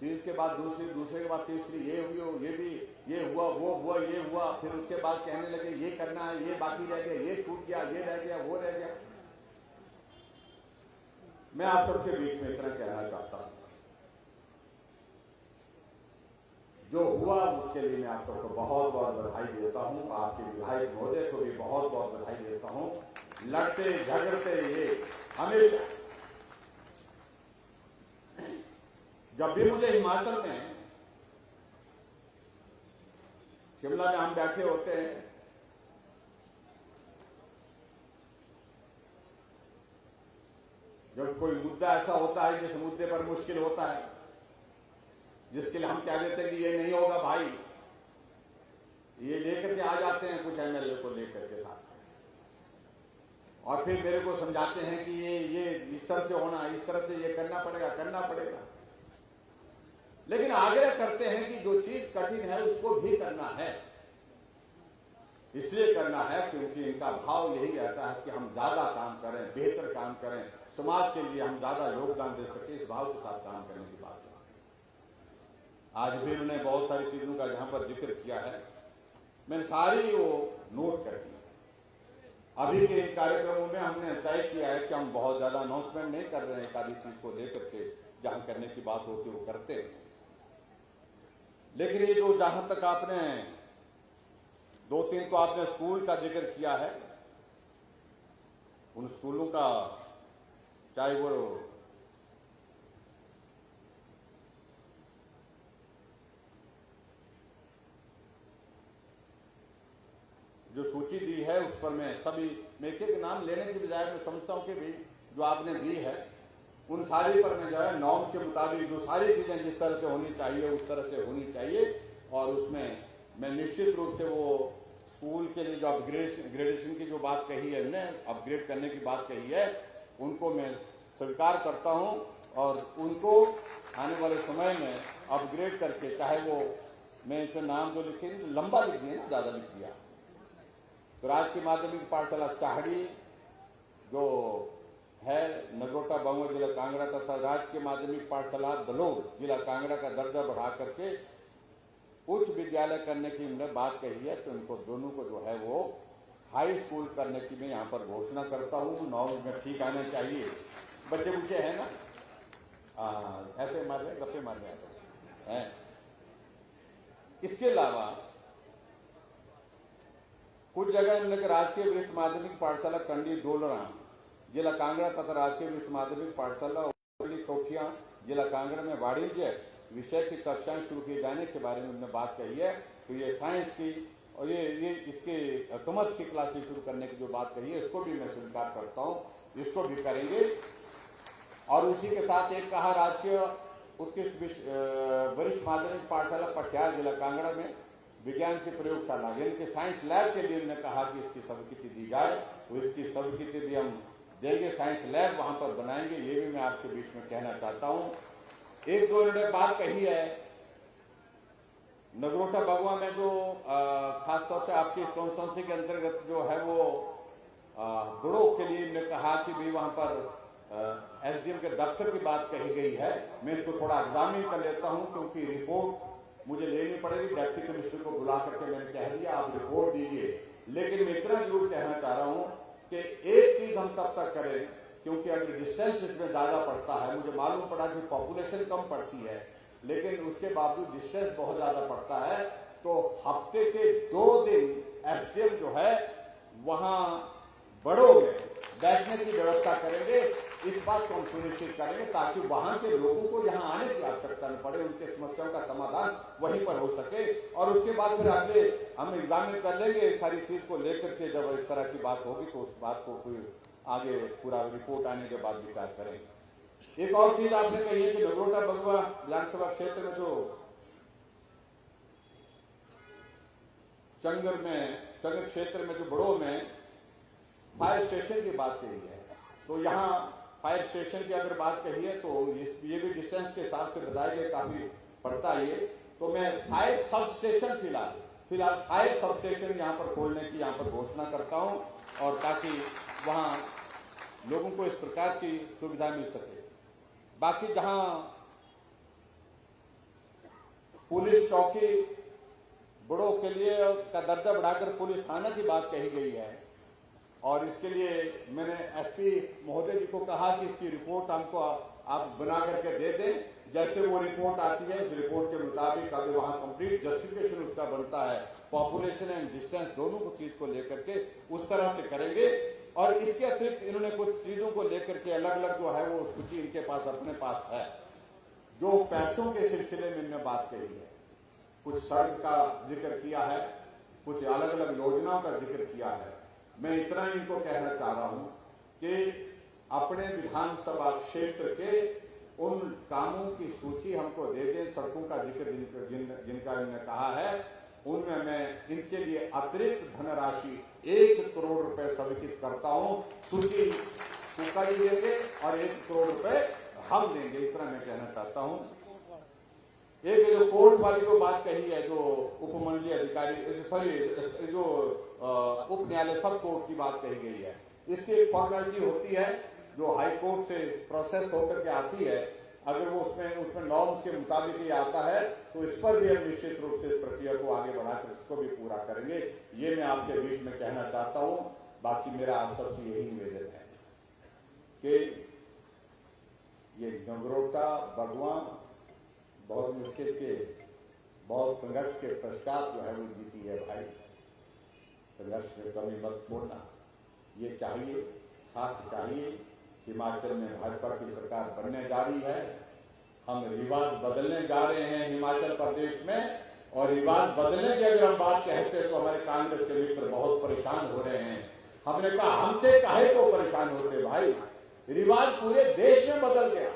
चीज के बाद दूसरी, दूसरे के बाद तीसरी, ये हुई, ये भी, ये हुआ, वो हुआ, ये हुआ, फिर उसके बाद कहने लगे ये करना है, ये बाकी रह गया, ये छूट गया, ये रह गया, वो रह गया। मैं आप सबके बीच में इतना कहना चाहता हूं, जो हुआ उसके लिए मैं आप सबको बहुत बहुत बधाई देता हूं। आपके विधायक महोदय को भी बहुत बहुत बधाई देता हूं। लड़ते झगड़ते ये हमेशा, जब भी मुझे हिमाचल में, शिमला में हम बैठे होते हैं, जब कोई मुद्दा ऐसा होता है जिस मुद्दे पर मुश्किल होता है, जिसके लिए हम कह देते हैं कि ये नहीं होगा भाई, ये लेकर के आ जाते हैं कुछ एमएलए को लेकर के साथ, और फिर मेरे को समझाते हैं कि ये इस तरह से होना, इस तरह से ये करना पड़ेगा। लेकिन आग्रह करते हैं कि जो चीज कठिन है उसको भी करना है। इसलिए करना है क्योंकि इनका भाव यही रहता है कि हम ज्यादा काम करें, बेहतर काम करें, समाज के लिए हम ज्यादा योगदान दे सके, इस भाव के साथ काम करने की बात है। आज भी उन्होंने बहुत सारी चीजों का जहां पर जिक्र किया है, मैंने सारी वो नोट कर दी। अभी के इन कार्यक्रमों में हमने तय किया है कि हम बहुत ज्यादा अनाउंसमेंट नहीं कर रहे हैं, एक आधी चीज को लेकर के जहां करने की बात होती है वो करते हैं। लेकिन ये जो जहां तक आपने 2-3 को आपने स्कूल का जिक्र किया है, उन स्कूलों का चाहे वो जो सूची दी है उस पर मैं एक एक नाम लेने की बजाय मैं समझता हूं कि भी जो आपने दी है उन सारी पर मैं जो है नॉर्म के मुताबिक जो सारी चीजें जिस तरह से होनी चाहिए उस तरह से होनी चाहिए, और उसमें मैं निश्चित रूप से वो स्कूल के लिए जो अपग्रेडेशन की जो बात कही है, उन्हें अपग्रेड करने की बात कही है, उनको मैं स्वीकार करता हूं, और उनको आने वाले समय में अपग्रेड करके, चाहे वो मैं इसमें नाम जो लिखे लंबा लिख दिया ना, ज्यादा लिख दिया, तो राजकीय माध्यमिक पाठशाला चाहड़ी जो है नगरोटा बगुआ जिला कांगड़ा तथा राजकीय माध्यमिक पाठशाला दलोद जिला कांगड़ा का दर्जा बढ़ा करके उच्च विद्यालय करने की हमने बात कही है, तो इनको दोनों को जो है वो हाई स्कूल करने की मैं यहाँ पर घोषणा करता हूँ। नॉर्म्स में ठीक आने चाहिए। बच्चे बुच्चे हैं ना, ऐसे मार रहे, गप्पे मार रहे हैं। इसके अलावा कुछ जगह राजकीय वरिष्ठ माध्यमिक पाठशाला कंडी डोलरा जिला कांगड़ा तथा राजकीय वरिष्ठ माध्यमिक पाठशाला कोठिया जिला कांगड़ा में वाणिज्य विषय की कक्षाएं शुरू किए जाने के बारे में उन्होंने बात कही है। तो ये साइंस की और ये इसके कॉमर्स की क्लासेस शुरू करने की जो बात कही है, इसको भी मैं स्वीकार करता हूँ, इसको भी करेंगे। और उसी के साथ एक कहा राजकीय उत्कृष्ट वरिष्ठ माध्यमिक पाठशाला पटियाला जिला कांगड़ा में विज्ञान की प्रयोगशाला यानी कि साइंस लैब के लिए उन्होंने कहा कि इसकी स्वीकृति दी जाए, तो इसकी स्वीकृति भी हम देंगे, साइंस लैब वहां पर बनाएंगे। ये भी मैं आपके बीच में कहना चाहता हूं। एक दो उन्होंने बात कही है नगरोटा बगुआ में जो खासतौर से आपकी इस कॉन्स्टिट्यूंसी के अंतर्गत जो है वो गुड़ों के लिए उन्होंने कहा कि भी वहां पर एसडीएम के दफ्तर की बात कही गई है। मैं इसको थोड़ा एग्जामिन कर लेता हूं क्योंकि रिपोर्ट मुझे लेनी पड़ेगी। डिप्टी कमिश्नर को बुला करके मैंने कह दिया आप रिपोर्ट दीजिए, लेकिन मैं इतना जरूर कहना चाह रहा हूं कि एक चीज हम तब तक करें, क्योंकि अगर डिस्टेंस इसमें ज्यादा पड़ता है, मुझे मालूम पड़ा कि पॉपुलेशन कम पड़ती है लेकिन उसके बावजूद डिस्टेंस बहुत ज्यादा पड़ता है, तो हफ्ते के 2 दिन एसडीएम जो है वहां बड़ों में बैठने की व्यवस्था करेंगे। इस बात को हम सुनिश्चित करेंगे ताकि वहां के लोगों को यहां आने की आवश्यकता न पड़े, उनके समस्याओं का समाधान वहीं पर हो सके। और उसके बाद फिर आगे हम एग्जामिन कर लेंगे सारी चीज को लेकर के। जब इस तरह की बात होगी तो उस बात को फिर आगे पूरा रिपोर्ट आने के बाद विचार करेंगे। एक और चीज आपने कही है कि नगरोटा बगुआ विधानसभा क्षेत्र में जो चंगर क्षेत्र में जो बड़ों में फायर स्टेशन की बात कही है, तो यहाँ फायर स्टेशन की अगर बात कही है तो ये भी डिस्टेंस के हिसाब से बताया गया काफी पड़ता है ये। तो मैं फायर सब स्टेशन फिलहाल फायर सब स्टेशन यहाँ पर खोलने की यहाँ पर घोषणा करता हूँ, और ताकि वहाँ लोगों को इस प्रकार की सुविधा मिल सके। बाकी जहां पुलिस चौकी बड़ों के लिए का दर्जा बढ़ाकर पुलिस थाना की बात कही गई है, और इसके लिए मैंने एसपी महोदय जी को कहा कि इसकी रिपोर्ट हमको आप बना करके दे दें। जैसे वो रिपोर्ट आती है, उस रिपोर्ट के मुताबिक अगर वहां कंप्लीट जस्टिफिकेशन उसका बनता है, पॉपुलेशन एंड डिस्टेंस दोनों को चीज को लेकर के उस तरह से करेंगे। और इसके अतिरिक्त इन्होंने कुछ चीजों को लेकर के अलग अलग जो है वो सूची इनके पास अपने पास है। जो पैसों के सिलसिले में इन्होंने बात कही है, कुछ सड़क का जिक्र किया है, कुछ अलग अलग योजनाओं का जिक्र किया है। मैं इतना ही इनको कहना चाह रहा हूं कि अपने विधानसभा क्षेत्र के उन कामों की सूची हमको दे दें, सड़कों का जिक्र जिनका इन्होंने कहा है, उनमें मैं इनके लिए अतिरिक्त धनराशि 1 करोड़ रुपए स्वीकृत करता हूं। सूची उनका ही देंगे और 1 करोड़ रुपए हम देंगे, इतना मैं कहना चाहता हूं। एक जो कोर्ट वाली जो बात कही है, जो उपमंडलीय अधिकारी सॉरी जो उप न्यायालय सब कोर्ट की बात कही गई है, इसकी एक फॉर्मेलिटी होती है जो हाई कोर्ट से प्रोसेस होकर के आती है। अगर वो उसमें नॉर्म्स के मुताबिक ही आता है तो इस पर भी हम निश्चित रूप से इस प्रक्रिया को आगे बढ़ाकर इसको भी पूरा करेंगे। ये मैं आपके बीच में कहना चाहता हूं। बाकी मेरा आप सबसे यही निवेदन है कि ये नगरोटा बगवा बहुत मुश्किल के बहुत संघर्ष के पश्चात जो है वो जीती है भाई। संघर्ष में कमी मत छोड़ना, ये चाहिए, साथ चाहिए। हिमाचल में भाजपा की सरकार बनने जा रही है। हम रिवाज बदलने जा रहे हैं हिमाचल प्रदेश में, और रिवाज बदलने की अगर हम बात कहते हैं तो हमारे कांग्रेस के मित्र बहुत परेशान हो रहे हैं। हमने कहा हमसे काहे को परेशान होते भाई, रिवाज पूरे देश में बदल गया।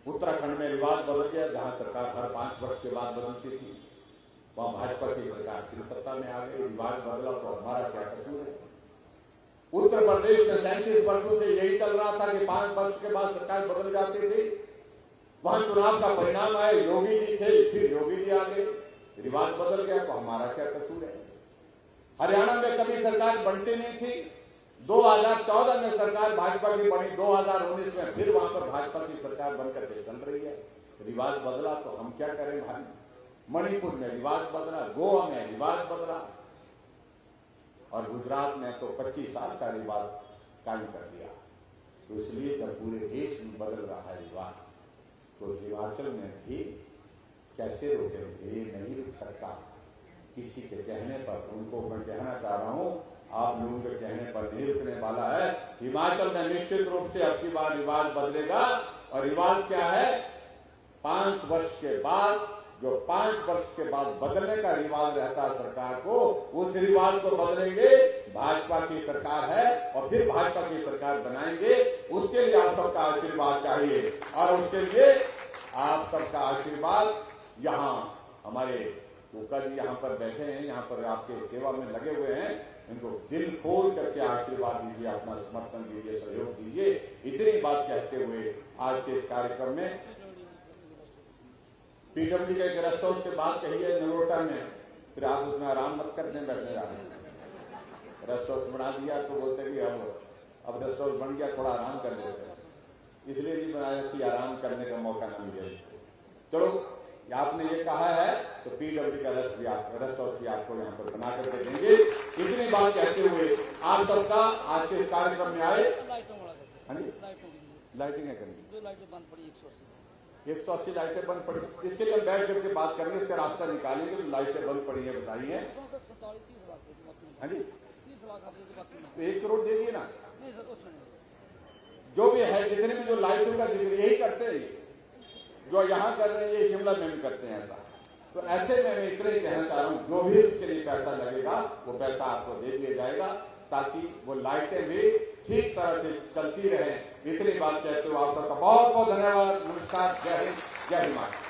उत्तराखंड में रिवाज बदल गया, जहां सरकार हर 5 वर्ष के बाद बदलती थी, वहां भाजपा की सरकार फिर सत्ता में आ गई। रिवाज बदला तो हमारा क्या कसूर है। उत्तर प्रदेश में 37 वर्षों से यही चल रहा था कि 5 वर्ष के बाद सरकार बदल जाती थी। वहां चुनाव का परिणाम आए, योगी जी थे, फिर योगी जी आ गए, रिवाज बदल गया तो हमारा क्या कसूर है। हरियाणा में कभी सरकार बनती नहीं थी, 2014 में सरकार भाजपा की बनी, 2019 में फिर वहां पर भाजपा की सरकार बनकर के चल रही है। रिवाज बदला तो हम क्या करें भाई। मणिपुर में रिवाज बदला, गोवा में रिवाज बदला, और गुजरात में तो 25 साल का रिवाज कायम कर दिया। तो इसलिए जब पूरे देश में बदल रहा है रिवाज, तो हिमाचल में भी कैसे रोकेंगे, ये नहीं रुक सकता। किसी के कहने पर, उनको मैं कहना चाह रहा हूं, आप लोगों के कहने पर नहीं रुकने वाला है। हिमाचल में निश्चित रूप से अब की बार रिवाज बदलेगा। और रिवाज क्या है, 5 वर्ष के बाद, जो 5 वर्ष के बाद बदलने का रिवाज रहता है सरकार को, उस रिवाज को बदलेंगे। भाजपा की सरकार है और फिर भाजपा की सरकार बनाएंगे। उसके लिए आप सबका आशीर्वाद चाहिए, और उसके लिए आप सबका आशीर्वाद। यहाँ हमारे कोका जी यहाँ पर बैठे हैं, यहाँ पर आपके सेवा में लगे हुए हैं, इनको दिल खोल करके आशीर्वाद दीजिए, अपना समर्थन दीजिए, सहयोग दीजिए। इतनी बात कहते हुए आज के इस कार्यक्रम में पीडब्ल्यू के गेस्ट हाउस के बात कही है नगरोटा में, फिर आप उसमें आराम मत करने बैठने जा रहे। रेस्ट हाउस बना दिया तो बोलते कि अब रेस्ट हाउस बन गया, थोड़ा आराम कर लेते हैं, इसलिए नहीं बनाया कि आराम करने का मौका न मिले। चलो, आपने ये कहा है तो पीडब्ल्यू का रेस्ट हाउस भी आपको यहाँ पर बना करके देंगे। इतनी बात कहते हुए आप सबका आज के इस कार्यक्रम में आए। हाँ जी, लाइटिंग है करेंगे, 180 लाइटें बंद पड़ी, इसके लिए हम बैठ करके बात करेंगे, इसका रास्ता निकालेंगे। तो लाइटें बंद पड़ी है बताइए। हाँ जी, 1 करोड़ दे दिए ना, जो भी है, जितने भी जो लाइटों का जिक्र यही करते हैं, जो यहाँ कर रहे हैं ये शिमला में भी करते हैं ऐसा। तो ऐसे में मैं इतना ही कहना चाह रहा हूँ, जो भी उसके लिए पैसा लगेगा वो पैसा आपको दे दिया जाएगा, ताकि वो लाइटें भी ठीक तरह से चलती रहें। इतनी बात कहते हो आप सबका बहुत बहुत धन्यवाद। नमस्कार, जय हिंद, जय हिमाचल।